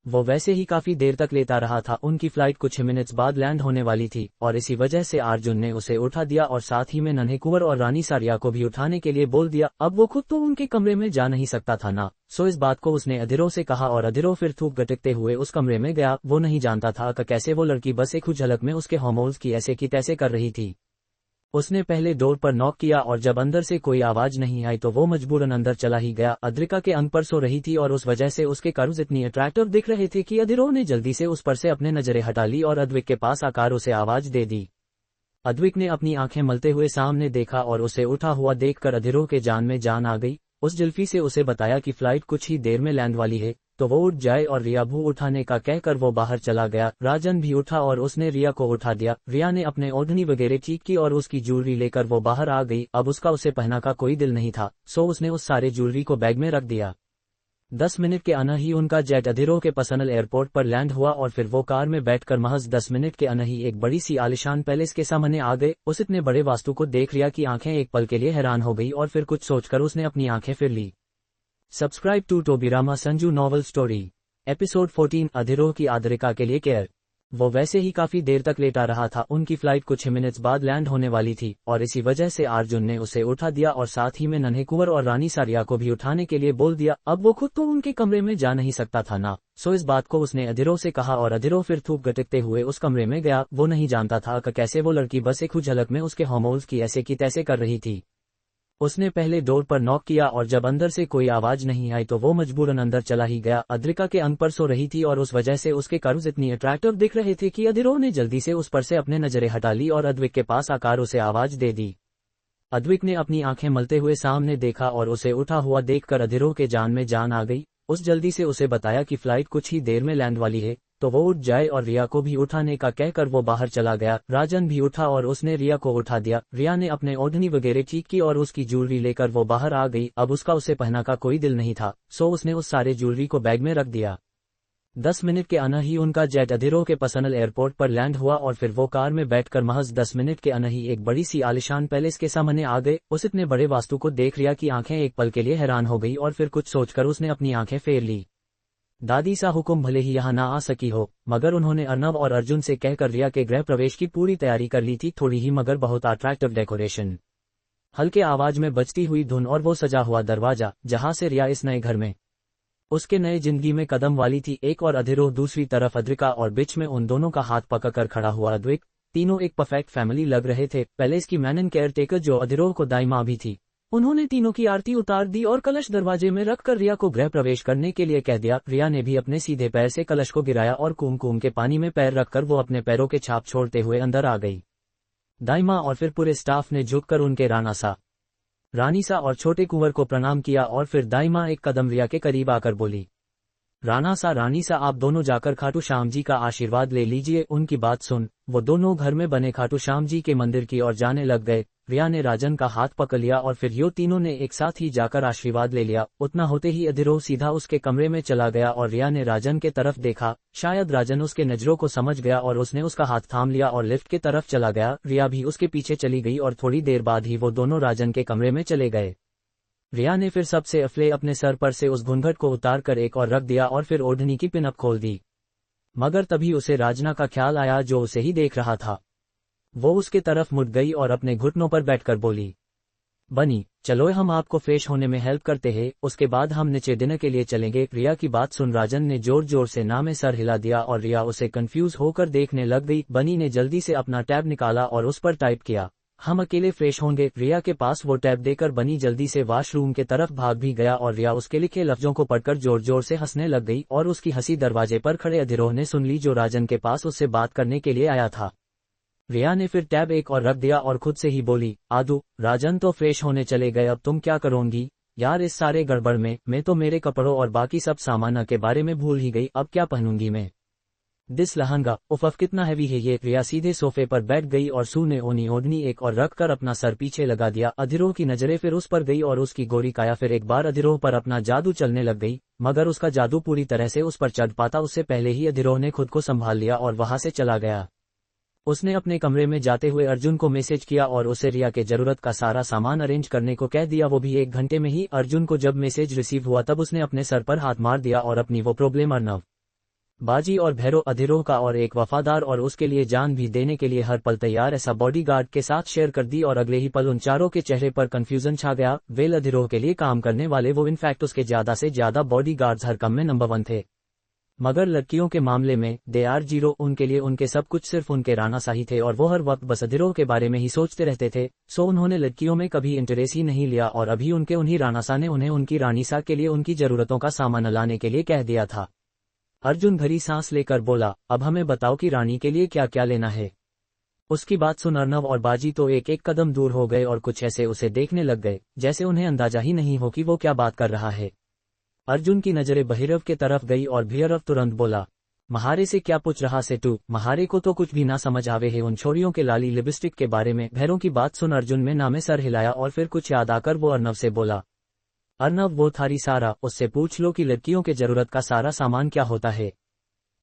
वो वैसे ही काफी देर तक लेता रहा था। उनकी फ्लाइट कुछ मिनट्स बाद लैंड होने वाली थी और इसी वजह से अर्जुन ने उसे उठा दिया और साथ ही में नन्हे कुंवर और रानी सारिया को भी उठाने के लिए बोल दिया। अब वो खुद तो उनके कमरे में जा नहीं सकता था ना, सो इस बात को उसने अधिरोह से कहा और अधिरोह फिर थूक गटकते हुए उस कमरे में गया। वो नहीं जानता था कि कैसे वो लड़की बस एक झलक में उसके हार्मोन्स की ऐसे की तैसे कर रही थी। उसने पहले डोर पर नॉक किया और जब अंदर से कोई आवाज नहीं आई तो वो मजबूरन अंदर चला ही गया। अद्रिका के अंग पर सो रही थी और उस वजह से उसके कर्व्स इतनी अट्रैक्टिव दिख रहे थे कि अधिरोह ने जल्दी से उस पर से अपने नजरें हटा ली और अद्विक के पास आकर उसे आवाज दे दी। अद्विक ने अपनी आंखें मलते हुए सामने देखा और उसे उठा हुआ देखकर अधिरोह के जान में जान आ गई। उस जुल्फी से उसे बताया कि फ्लाइट कुछ ही देर में लैंड वाली है तो वो उठ जाए और रिया भू उठाने का कहकर वो बाहर चला गया। राजन भी उठा और उसने रिया को उठा दिया। रिया ने अपने ओढ़नी वगैरह ठीक की और उसकी ज्वेलरी लेकर वो बाहर आ गई। अब उसका उसे पहना का कोई दिल नहीं था, सो उसने उस सारे ज्वेलरी को बैग में रख दिया। 10 मिनट के अंदर ही उनका जेट अधिरोह के पर्सनल एयरपोर्ट पर लैंड हुआ और फिर वो कार में बैठकर महज 10 मिनट के अंदर ही एक बड़ी सी आलिशान पैलेस के सामने आ गए। उस इतने बड़े वास्तु को देख रिया की आंखें एक पल के लिए हैरान हो गई और फिर कुछ सोचकर उसने अपनी आंखें फिर ली। Subscribe to Tobirama Sanju novel story episode 14 Adhiroh की आद्रिका के लिए केयर। वो वैसे ही काफी देर तक लेटा रहा था। उनकी फ्लाइट कुछ मिनट्स बाद लैंड होने वाली थी और इसी वजह से अर्जुन ने उसे उठा दिया और साथ ही में नन्हे कुंवर और रानी सारिया को भी उठाने के लिए बोल दिया। अब वो खुद तो उनके कमरे में जा नहीं सकता था ना, सो इस बात को उसने अधिरोह से कहा और अधिरोह फिर थूक गटकते हुए उस कमरे में गया। वो नहीं जानता था कि कैसे वो लड़की बस एक झलक में उसके हार्मोन्स की ऐसे की तैसे कर रही थी। उसने पहले डोर पर नॉक किया और जब अंदर से कोई आवाज नहीं आई तो वो मजबूरन अंदर चला ही गया। अद्रिका के अंग पर सो रही थी और उस वजह से उसके कर्व्स इतनी अट्रैक्टिव दिख रहे थे कि अधिरोह ने जल्दी से उस पर से अपने नजरें हटा ली और अद्विक के पास आकर उसे आवाज दे दी। अद्विक ने अपनी आंखें मलते हुए सामने देखा और उसे उठा हुआ देखकर अधिरोह के जान में जान आ गई। उस जल्दी से उसे बताया कि फ्लाइट कुछ ही देर में लैंड वाली है तो वो उठ जाए और रिया को भी उठाने का कहकर वो बाहर चला गया। राजन भी उठा और उसने रिया को उठा दिया। रिया ने अपने ओढ़नी वगैरह ठीक की और उसकी ज्वेलरी लेकर वो बाहर आ गई। अब उसका उसे पहना का कोई दिल नहीं था, सो उसने उस सारे ज्वेलरी को बैग में रख दिया। 10 मिनट के अंदर ही उनका जेट अधिरोह के पर्सनल एयरपोर्ट पर लैंड हुआ और फिर वो कार में बैठकर महज 10 मिनट के अंदर ही एक बड़ी सी आलिशान पैलेस के सामने आ गए। उस इतने बड़े वास्तु को देख रिया की आंखें एक पल के लिए हैरान हो गई और फिर कुछ सोचकर उसने अपनी आंखें फेर ली। दादी सा हुकुम भले ही यहाँ ना आ सकी हो, मगर उन्होंने अर्नव और अर्जुन से कहकर रिया के गृह प्रवेश की पूरी तैयारी कर ली थी। थोड़ी ही मगर बहुत अट्रैक्टिव डेकोरेशन, हल्के आवाज में बजती हुई धुन और वो सजा हुआ दरवाजा जहां से रिया इस नए घर में उसके नए जिंदगी में कदम वाली थी। एक और अधिरोह, दूसरी तरफ अद्रिका और बीच में उन दोनों का हाथ पकड़कर खड़ा हुआ अद्विक। तीनों एक परफेक्ट फैमिली लग रहे थे। पैलेस की मैनन केयर टेकर जो अधिरोह को दाई माँ भी थी, उन्होंने तीनों की आरती उतार दी और कलश दरवाजे में रखकर रिया को गृह प्रवेश करने के लिए कह दिया। रिया ने भी अपने सीधे पैर से कलश को गिराया और कुमकुम के पानी में पैर रखकर वो अपने पैरों के छाप छोड़ते हुए अंदर आ गई। दाईमा और फिर पूरे स्टाफ ने झुककर उनके रानी सा और छोटे कुंवर को प्रणाम किया और फिर दाईमा एक कदम रिया के करीब आकर बोली, रानी सा आप दोनों जाकर खाटू श्याम जी का आशीर्वाद ले लीजिए। उनकी बात सुन वो दोनों घर में बने खाटू श्याम जी के मंदिर की ओर जाने लग गए। रिया ने राजन का हाथ पकड़ लिया और फिर यो तीनों ने एक साथ ही जाकर आशीर्वाद ले लिया। उतना होते ही अधिरोह सीधा उसके कमरे में चला गया और रिया ने राजन के तरफ देखा। शायद राजन उसके नजरों को समझ गया और उसने उसका हाथ थाम लिया और लिफ्ट की तरफ चला गया। रिया भी उसके पीछे चली गई और थोड़ी देर बाद ही वो दोनों राजन के कमरे में चले गए। रिया ने फिर सबसे अफले अपने सर पर से उस घूंघट को उतार कर एक और रख दिया और फिर ओढ़नी की पिनअप खोल दी। मगर तभी उसे राजना का ख्याल आया जो उसे ही देख रहा था। वो उसके तरफ मुड़ गई और अपने घुटनों पर बैठकर बोली, बनी चलो हम आपको फ्रेश होने में हेल्प करते हैं, उसके बाद हम नीचे डिनर के लिए चलेंगे। रिया की बात सुन राजन ने जोर जोर से ना में सर हिला दिया और रिया उसे कंफ्यूज होकर देखने लग गई। बनी ने जल्दी से अपना टैब निकाला और उस पर टाइप किया, हम अकेले फ्रेश होंगे। रिया के पास वो टैब देकर बनी जल्दी से वॉशरूम के तरफ भाग भी गया और रिया उसके लिखे लफ्जों को पढ़कर जोर जोर से हंसने लग गई और उसकी हंसी दरवाजे पर खड़े अधिरोह ने सुन ली जो राजन के पास उससे बात करने के लिए आया था। रिया ने फिर टैब एक और रख दिया और खुद से ही बोली, आदू राजन तो फ्रेश होने चले गए, अब तुम क्या करोगी यार इस सारे गड़बड़ में? मैं तो मेरे कपड़ों और बाकी सब सामान के बारे में भूल ही गई, अब क्या पहनूंगी मैं? दिस लहंगा उफ कितना हैवी है ये। रिया सीधे सोफे पर बैठ गई और सू ने ओढ़नी एक और रख कर अपना सर पीछे लगा दिया। अधिरोह की नजरें फिर उस पर गई और उसकी गोरी काया फिर एक बार अधिरोह पर अपना जादू चलने लग गई। मगर उसका जादू पूरी तरह से उस पर चढ़ पाता उससे पहले ही अधिरोह ने खुद को संभाल लिया और वहां से चला गया। उसने अपने कमरे में जाते हुए अर्जुन को मैसेज किया और उसे रिया के जरूरत का सारा सामान अरेंज करने को कह दिया, वो भी 1 घंटे में ही। अर्जुन को जब मैसेज रिसीव हुआ तब उसने अपने सर पर हाथ मार दिया और अपनी वो प्रॉब्लम अर्नव, बाजी और भैरव अधिरोह का और एक वफादार और उसके लिए जान भी देने के लिए हर पल तैयार ऐसा बॉडीगार्ड के साथ शेयर कर दी। और अगले ही पल उन चारों के चेहरे पर कंफ्यूजन छा गया। वेल अधिरोह के लिए काम करने वाले वो इनफैक्ट उसके ज्यादा से ज्यादा बॉडीगार्ड्स हर काम में नंबर 1 थे, मगर लड़कियों के मामले में दे आर 0। उनके लिए उनके सब कुछ सिर्फ उनके राणा सा ही थे और वो हर वक्त बस अधिरोह के बारे में ही सोचते रहते थे। सो उन्होंने लड़कियों में कभी इंटरेस्ट ही नहीं लिया और अभी उनके उन्हीं राणा सा ने उन्हें उनकी रानी सा के लिए उनकी जरूरतों का सामान लाने के लिए कह दिया था। अर्जुन भरी सांस लेकर बोला, अब हमें बताओ कि रानी के लिए क्या क्या लेना है। उसकी बात सुन अर्नव और बाजी तो एक एक कदम दूर हो गए और कुछ ऐसे उसे देखने लग गए जैसे उन्हें अंदाजा ही नहीं हो कि वो क्या बात कर रहा है। अर्जुन की नजरें भैरव के तरफ गई और भैरव तुरंत बोला, महारे से क्या पूछ रहा से तू? महारे को तो कुछ भी ना समझ आवे है उन छोरियों के लाली लिपस्टिक के बारे में। भैरव की बात सुन अर्जुन में नामे सर हिलाया और फिर कुछ याद आकर वो अर्नव से बोला, अर्नव वो थारी सारा, उससे पूछ लो कि लड़कियों के जरूरत का सारा सामान क्या होता है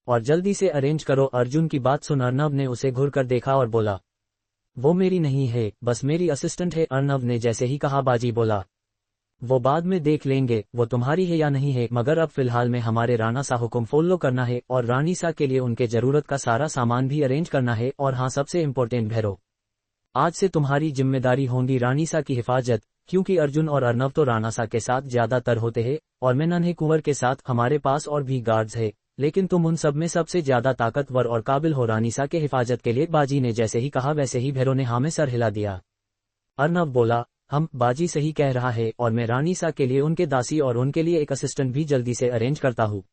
और जल्दी से अरेंज करो। अर्जुन की बात सुन अर्नव ने उसे घूर कर देखा और बोला, वो मेरी नहीं है, बस मेरी असिस्टेंट है। अर्नव ने जैसे ही कहा बाजी बोला, वो बाद में देख लेंगे वो तुम्हारी है या नहीं है, मगर अब फिलहाल में हमारे राणा सा हुक्म फॉलो करना है और रानी सा के लिए उनके जरूरत का सारा सामान भी अरेंज करना है। और हाँ सबसे इम्पोर्टेंट भैरव, आज से तुम्हारी जिम्मेदारी होगी रानी सा की हिफाजत, क्योंकि अर्जुन और अर्नव तो राणा सा के साथ ज्यादातर होते हैं और मैं नन्हे कुंवर के साथ हमारे पास और भी गार्ड्स है, लेकिन तुम उन सब में सबसे ज्यादा ताकतवर और काबिल हो रानी सा के हिफाजत के लिए। बाजी ने जैसे ही कहा वैसे ही भैरव ने हाँ में सर हिला दिया। अर्नव बोला, हम बाजी सही कह रहा है और मैं रानी सा के लिए उनके दासी और उनके लिए एक असिस्टेंट भी जल्दी से अरेंज करता हूँ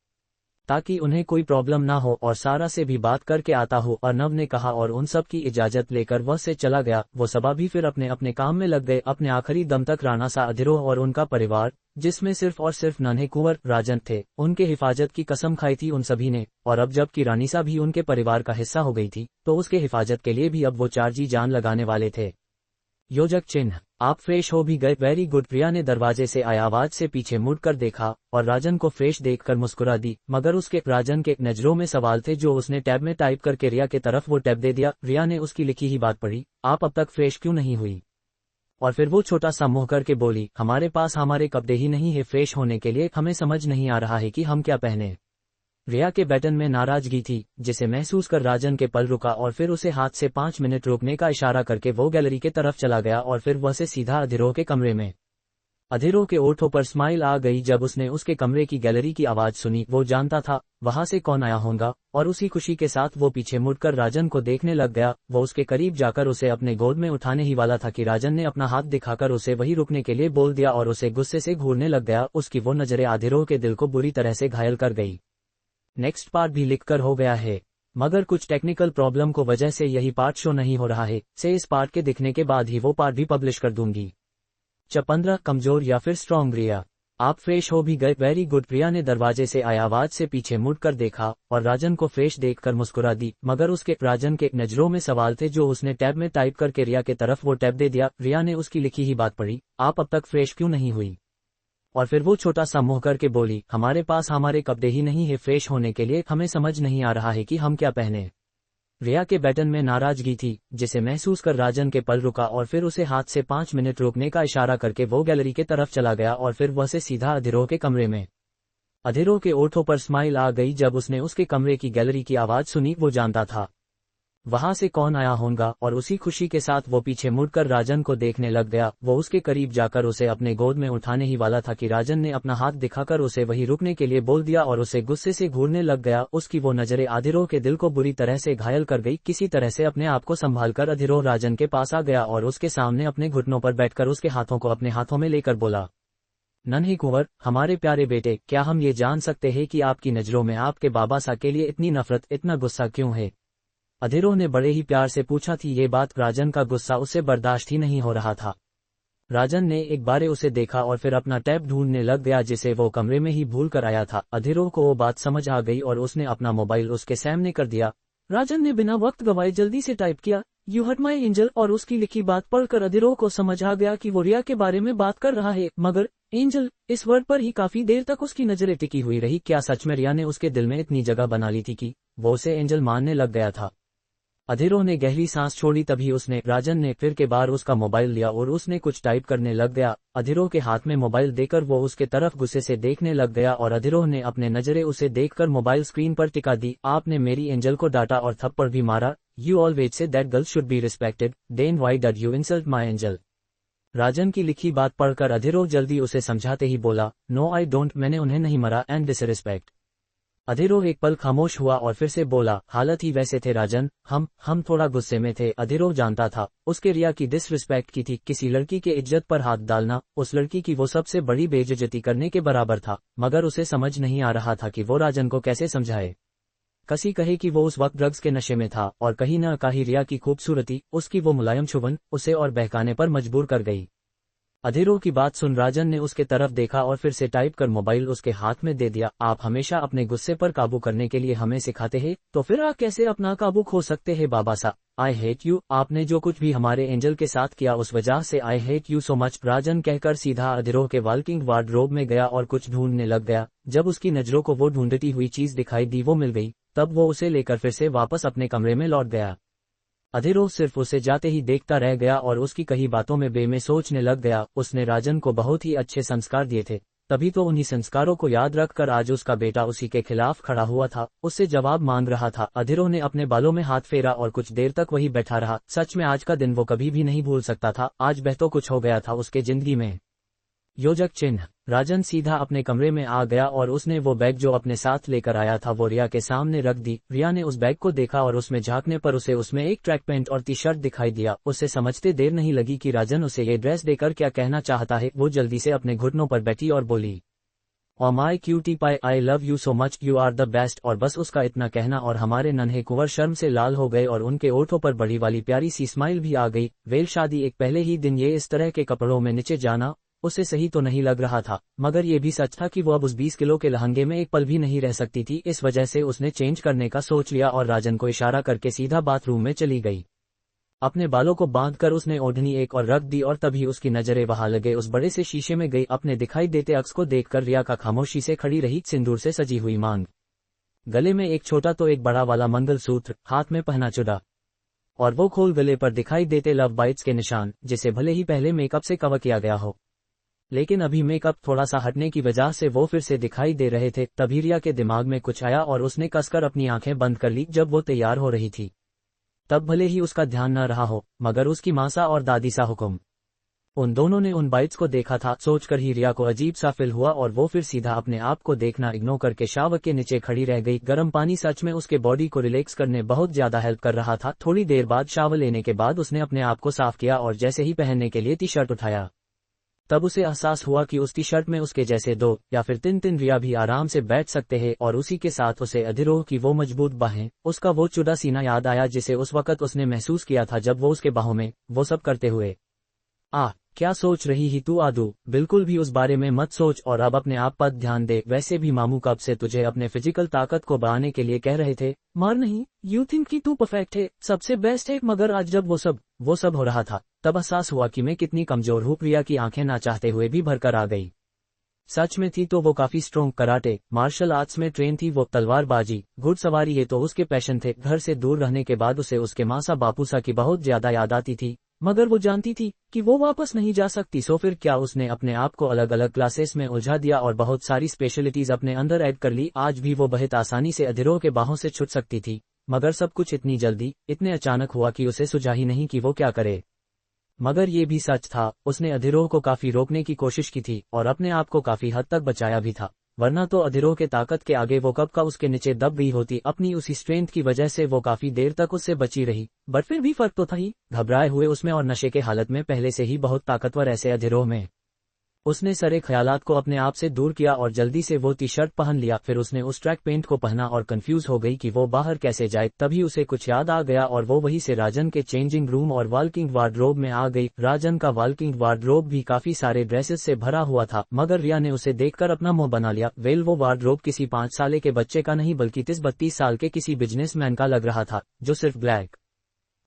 ताकि उन्हें कोई प्रॉब्लम ना हो और सारा से भी बात करके आता हूँ। अर्नव ने कहा और उन सब की इजाजत लेकर वह से चला गया। वो सभा भी फिर अपने अपने काम में लग गए। अपने आखिरी दम तक राणा सा अधिरोह और उनका परिवार, जिसमें सिर्फ और सिर्फ नन्हे कुंवर राजन थे, उनके हिफाजत की कसम खाई थी उन सभी ने। और अब जबकि रानी सा भी उनके परिवार का हिस्सा हो गई थी तो उसके हिफाजत के लिए भी अब वो 4 जी जान लगाने वाले थे। योजक चिन्ह, आप फ्रेश हो भी गए, वेरी गुड। प्रिया ने दरवाजे से आया आवाज से पीछे मुड़कर देखा और राजन को फ्रेश देखकर मुस्कुरा दी, मगर उसके राजन के नजरों में सवाल थे जो उसने टैब में टाइप करके रिया के तरफ वो टैब दे दिया। रिया ने उसकी लिखी ही बात पढ़ी, आप अब तक फ्रेश क्यों नहीं हुई? और फिर वो छोटा सा मुंह करके बोली, हमारे पास हमारे कपड़े ही नहीं है फ्रेश होने के लिए, हमें समझ नहीं आ रहा है कि हम क्या पहने। रिया के बैटन में नाराजगी थी जिसे महसूस कर राजन के पल रुका और फिर उसे हाथ से 5 मिनट रोकने का इशारा करके वो गैलरी के तरफ चला गया और फिर वह से सीधा अधिरोह के कमरे में। अधिरोह के ओठों पर स्माइल आ गई जब उसने उसके कमरे की गैलरी की आवाज सुनी। वो जानता था वहां से कौन आया होगा और उसी खुशी के साथ वो पीछे मुड़कर राजन को देखने लग गया। वो उसके करीब जाकर उसे अपने गोद में उठाने ही वाला था कि राजन ने अपना हाथ दिखाकर उसे वही रुकने के लिए बोल दिया और उसे गुस्से से घूरने लग गया। उसकी वो नजरें अधिरोह के दिल को बुरी तरह से घायल कर गई। नेक्स्ट पार्ट भी लिखकर हो गया है, मगर कुछ टेक्निकल प्रॉब्लम को वजह से यही पार्ट शो नहीं हो रहा है। से इस पार्ट के दिखने के बाद ही वो पार्ट भी पब्लिश कर दूंगी। 15 कमजोर या फिर स्ट्रॉन्ग रिया। आप फ्रेश हो भी गए? Very good. प्रिया ने दरवाजे से आई आवाज से पीछे मुड़कर देखा और राजन को फ्रेश देखकर मुस्कुरा दी, मगर उसके राजन के नजरों में सवाल थे जो उसने टैब में टाइप करके रिया के तरफ वो टैब दे दिया। रिया ने उसकी लिखी ही बात पढ़ी, आप अब तक फ्रेश क्यों नहीं हुई? और फिर वो छोटा सा मुंह करके बोली, हमारे पास हमारे कपड़े ही नहीं है फ्रेश होने के लिए, हमें समझ नहीं आ रहा है कि हम क्या पहने। रिया के बैटन में नाराजगी थी, जिसे महसूस कर राजन के पल रुका और फिर उसे हाथ से 5 मिनट रुकने का इशारा करके वो गैलरी के तरफ चला गया और फिर वह से सीधा अधीरों के कमरे में। अधीरों के ओठों पर स्माइल आ गई जब उसने उसके कमरे की गैलरी की आवाज सुनी। वो जानता था वहां से कौन आया होगा और उसी खुशी के साथ वो पीछे मुड़कर राजन को देखने लग गया। वो उसके करीब जाकर उसे अपने गोद में उठाने ही वाला था कि राजन ने अपना हाथ दिखाकर उसे वहीं रुकने के लिए बोल दिया और उसे गुस्से से घूरने लग गया। उसकी वो नजरें अधीरों के दिल को बुरी तरह से घायल कर गई। किसी तरह से अपने आप को संभालकर अधीरों राजन के पास आ गया और उसके सामने अपने घुटनों पर बैठकर उसके हाथों को अपने हाथों में लेकर बोला, नन्हे कुंवर, हमारे प्यारे बेटे, क्या हम ये जान सकते हैं कि आपकी नजरों में आपके बाबा सा के लिए इतनी नफरत, इतना गुस्सा क्यों है? अधीरों ने बड़े ही प्यार से पूछा थी। ये बात राजन का गुस्सा उसे बर्दाश्त ही नहीं हो रहा था। राजन ने एक बार उसे देखा और फिर अपना टैब ढूंढने लग गया जिसे वो कमरे में ही भूल कर आया था। अधीरों को वो बात समझ आ गई और उसने अपना मोबाइल उसके सामने कर दिया। राजन ने बिना वक्त गवाए जल्दी से टाइप किया, यू हर्ट माई एंजल, और उसकी लिखी बात पढ़कर अधीरों को समझ आ गया कि वो रिया के बारे में बात कर रहा है, मगर एंजल इस वर्ड पर ही काफी देर तक उसकी नजरें टिकी हुई रही। क्या सच में रिया ने उसके दिल में इतनी जगह बना ली थी कि वो उसे एंजल मानने लग गया था? अधीरों ने गहरी सांस छोड़ी। तभी राजन ने फिर के बार उसका मोबाइल लिया और उसने कुछ टाइप करने लग गया। अधीरों के हाथ में मोबाइल देकर वो उसके तरफ गुस्से से देखने लग गया और अधीरों ने अपने नजरें उसे देखकर मोबाइल स्क्रीन पर टिका दी। आपने मेरी एंजल को डांटा और थप्पड़ भी मारा। You always say that girl should be respected, then why did you insult my angel? Rajan की लिखी बात पढ़कर अधीरों जल्दी उसे समझाते ही बोला, नो आई डोंट, मैंने उन्हें नहीं मरा एंड डिसरिस्पेक्ट। अधीरों एक पल खामोश हुआ और फिर से बोला, हालत ही वैसे थे राजन, हम थोड़ा गुस्से में थे। अधीरों जानता था उसके रिया की डिसरिस्पेक्ट की थी। किसी लड़की के इज्जत पर हाथ डालना उस लड़की की वो सबसे बड़ी बेइज्जती करने के बराबर था, मगर उसे समझ नहीं आ रहा था कि वो राजन को कैसे समझाए। कसी कहे कि वो उस वक्त ड्रग्स के नशे में था और कहीं न कहीं रिया की खूबसूरती, उसकी वो मुलायम छुबन उसे और बहकाने पर मजबूर कर गई। अधीरों की बात सुन राजन ने उसके तरफ देखा और फिर से टाइप कर मोबाइल उसके हाथ में दे दिया। आप हमेशा अपने गुस्से पर काबू करने के लिए हमें सिखाते हैं, तो फिर आप कैसे अपना काबू खो सकते हैं बाबा सा? आई हेट यू, आपने जो कुछ भी हमारे एंजल के साथ किया उस वजह से I hate you so much. Rajan कहकर सीधा अधीरों के वॉकिंग वार्डरोब में गया और कुछ ढूंढने लग गया। जब उसकी नजरों को वो ढूंढती हुई चीज दिखाई दी, वो मिल गई, तब वो उसे लेकर फिर से वापस अपने कमरे में लौट गया। अधीरों सिर्फ उसे जाते ही देखता रह गया और उसकी कही बातों में में सोचने लग गया। उसने राजन को बहुत ही अच्छे संस्कार दिए थे, तभी तो उन्हीं संस्कारों को याद रखकर आज उसका बेटा उसी के खिलाफ खड़ा हुआ था, उससे जवाब मांग रहा था। अधीरों ने अपने बालों में हाथ फेरा और कुछ देर तक वही बैठा रहा। सच में आज का दिन वो कभी भी नहीं भूल सकता था। आज बहतो कुछ हो गया था उसके जिंदगी में। योजक चिन्ह। राजन सीधा अपने कमरे में आ गया और उसने वो बैग जो अपने साथ लेकर आया था वो रिया के सामने रख दी। रिया ने उस बैग को देखा और उसमें झांकने पर उसे उसमें एक ट्रैक पैंट और टी शर्ट दिखाई दिया। उसे समझते देर नहीं लगी कि राजन उसे ये ड्रेस देकर क्या कहना चाहता है। वो जल्दी से अपने घुटनों पर बैठी और बोली, oh my cutie pie, I love you so much, you are the best. और बस उसका इतना कहना और हमारे नन्हे कुंवर शर्म से लाल हो गए और उनके ओठों पर बड़ी वाली प्यारी सी स्माइल भी आ गई। वेल, शादी एक पहले ही दिन ये इस तरह के कपड़ों में नीचे जाना उसे सही तो नहीं लग रहा था, मगर ये भी सच था कि वो अब उस 20 किलो के लहंगे में एक पल भी नहीं रह सकती थी। इस वजह से उसने चेंज करने का सोच लिया और राजन को इशारा करके सीधा बाथरूम में चली गई। अपने बालों को बांधकर उसने ओढ़नी एक और रख दी और तभी उसकी नजरें वहां लगे उस बड़े से शीशे में गई। अपने दिखाई देते अक्स को देखकर रिया का खामोशी से खड़ी रही, सिंदूर से सजी हुई मांग, गले में एक छोटा तो एक बड़ा वाला मंगलसूत्र, हाथ में पहना चूड़ा, और वो खोल गले पर दिखाई देते लव बाइट्स के निशान, जिसे भले ही पहले मेकअप से कवर किया गया हो, लेकिन अभी मेकअप थोड़ा सा हटने की वजह से वो फिर से दिखाई दे रहे थे। तभी रिया के दिमाग में कुछ आया और उसने कसकर अपनी आंखें बंद कर ली। जब वो तैयार हो रही थी तब भले ही उसका ध्यान न रहा हो, मगर उसकी माँ सा और दादी सा हुक्म, उन दोनों ने उन बाइट्स को देखा था। सोचकर ही रिया को अजीब सा फील हुआ और वो फिर सीधा अपने आप को देखना इग्नोर करके शावर के नीचे खड़ी रह गई। गर्म पानी सच में उसके बॉडी को रिलैक्स करने बहुत ज्यादा हेल्प कर रहा था। थोड़ी देर बाद शावर लेने के बाद उसने अपने आप को साफ किया और जैसे ही पहनने के लिए टी शर्ट उठाया, तब उसे एहसास हुआ कि उस टी शर्ट में उसके जैसे 2 या फिर 3 रिया भी आराम से बैठ सकते हैं। और उसी के साथ उसे अधीरों की वो मजबूत बाहें, उसका वो चुड़ा सीना याद आया जिसे उस वक्त उसने महसूस किया था जब वो उसके बाहों में वो सब करते हुए क्या सोच रही ही तू आदू, बिल्कुल भी उस बारे में मत सोच और अब अपने आप पर ध्यान दे। वैसे भी मामू कब से तुझे अपने फिजिकल ताकत को बढ़ाने के लिए कह रहे थे। मार नहीं, यू थिंक कि तू परफेक्ट है, सबसे बेस्ट है, मगर आज जब वो सब हो रहा था तब एहसास हुआ कि मैं कितनी कमजोर हूँ। प्रिया की आंखें ना चाहते हुए भी भरकर आ गई। सच में थी तो वो काफी स्ट्रॉन्ग, कराटे, मार्शल आर्ट्स में ट्रेन थी, वो तलवारबाजी, घुड़सवारी, ये तो उसके पैशन थे। घर से दूर रहने के बाद उसे उसके मासा बापूसा की बहुत ज्यादा याद आती थी, मगर वो जानती थी कि वो वापस नहीं जा सकती। सो फिर क्या उसने अपने आप को अलग अलग क्लासेस में उलझा दिया और बहुत सारी स्पेशलिटीज अपने अंदर ऐड कर ली। आज भी वो बहुत आसानी से अधिरोह के बाहों से छूट सकती थी, मगर सब कुछ इतनी जल्दी, इतने अचानक हुआ कि उसे सुझा ही नहीं कि वो क्या करे। मगर ये भी सच था, उसने अधिरोह को काफी रोकने की कोशिश की थी और अपने आप को काफी हद तक बचाया भी था, वरना तो अधिरोह के ताकत के आगे वो कब का उसके नीचे दब गई होती। अपनी उसी स्ट्रेंथ की वजह से वो काफी देर तक उससे बची रही, बट फिर भी फर्क तो था ही। घबराए हुए उसमें और नशे के हालत में पहले से ही बहुत ताकतवर ऐसे अधिरोह में उसने सारे ख्यालात को अपने आप से दूर किया और जल्दी से वो टी शर्ट पहन लिया। फिर उसने उस ट्रैक पेंट को पहना और कंफ्यूज हो गई कि वो बाहर कैसे जाए। तभी उसे कुछ याद आ गया और वो वहीं से राजन के चेंजिंग रूम और वॉकिंग वार्डरोब में आ गई। राजन का वॉकिंग वार्डरोब भी काफी सारे ड्रेसेस से भरा हुआ था, मगर रिया ने उसे देखकर अपना मुंह बना लिया। वेल, वो वार्डरोब किसी 5 साल के बच्चे का नहीं बल्कि 30-32 साल के किसी बिजनेसमैन का लग रहा था, जो सिर्फ ब्लैक,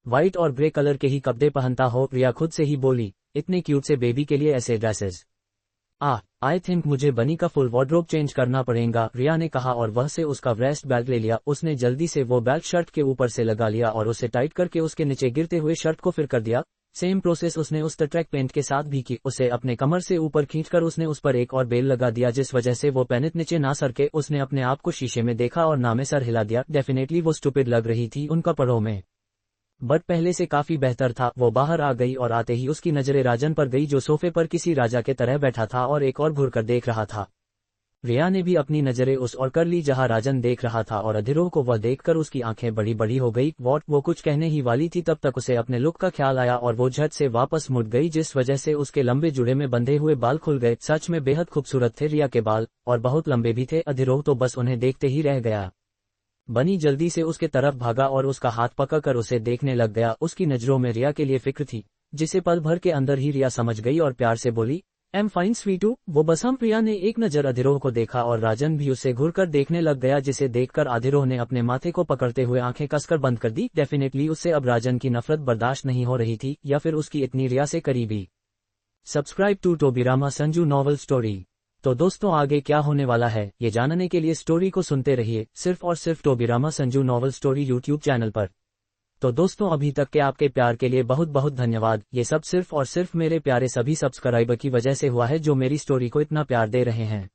व्हाइट और ग्रे कलर के ही कपड़े पहनता हो। रिया खुद से ही बोली, इतने क्यूट से बेबी के लिए ऐसे ड्रेसेस, आई थिंक मुझे बनी का फुल वार्डरोब चेंज करना पड़ेगा, रिया ने कहा और वह से उसका वेस्ट बेल्ट ले लिया। उसने जल्दी से वो बेल्ट शर्ट के ऊपर से लगा लिया और उसे टाइट करके उसके नीचे गिरते हुए शर्ट को फिर कर दिया। सेम प्रोसेस उसने उस ट्रैक पेंट के साथ भी की। उसे अपने कमर से ऊपर खींचकर उसने उस पर एक और बेल लगा दिया, जिस वजह से वो पैनित नीचे ना सरके। उसने अपने आप को शीशे में देखा और नामे सर हिला दिया। डेफिनेटली वो स्टूपिड लग रही थी उन कपड़ों में, बट पहले से काफी बेहतर था। वो बाहर आ गई और आते ही उसकी नजरें राजन पर गई, जो सोफे पर किसी राजा के तरह बैठा था और एक और घूरकर देख रहा था। रिया ने भी अपनी नजरें उस और कर ली जहां राजन देख रहा था और अधिरोह को वह देखकर उसकी आंखें बड़ी बड़ी हो गई। वो कुछ कहने ही वाली थी, तब तक उसे अपने लुक का ख्याल आया और वो झट से वापस मुड़ गई, जिस वजह से उसके लंबे जुड़े में बंधे हुए बाल खुल गए। सच में बेहद खूबसूरत थे रिया के बाल, और बहुत लंबे भी थे। अधिरोह तो बस उन्हें देखते ही रह गया। बनी जल्दी से उसके तरफ भागा और उसका हाथ पकड़कर उसे देखने लग गया। उसकी नजरों में रिया के लिए फिक्र थी, जिसे पल भर के अंदर ही रिया समझ गई और प्यार से बोली, एम फाइन स्वीटू, वो बस हम। प्रिया ने एक नजर अधिरोह को देखा और राजन भी उसे घूरकर देखने लग गया, जिसे देखकर अधिरोह ने अपने माथे को पकड़ते हुए आंखें कसकर बंद कर दी। डेफिनेटली उससे अब राजन की नफरत बर्दाश्त नहीं हो रही थी, या फिर उसकी इतनी रिया से करीबी। Subscribe to Tobirama Sanju novel story. तो दोस्तों, आगे क्या होने वाला है ये जानने के लिए स्टोरी को सुनते रहिए, सिर्फ और सिर्फ Tobirama Sanju novel story YouTube channel पर। तो दोस्तों, अभी तक के आपके प्यार के लिए बहुत बहुत धन्यवाद। ये सब सिर्फ और सिर्फ मेरे प्यारे सभी सब्सक्राइबर की वजह से हुआ है, जो मेरी स्टोरी को इतना प्यार दे रहे हैं।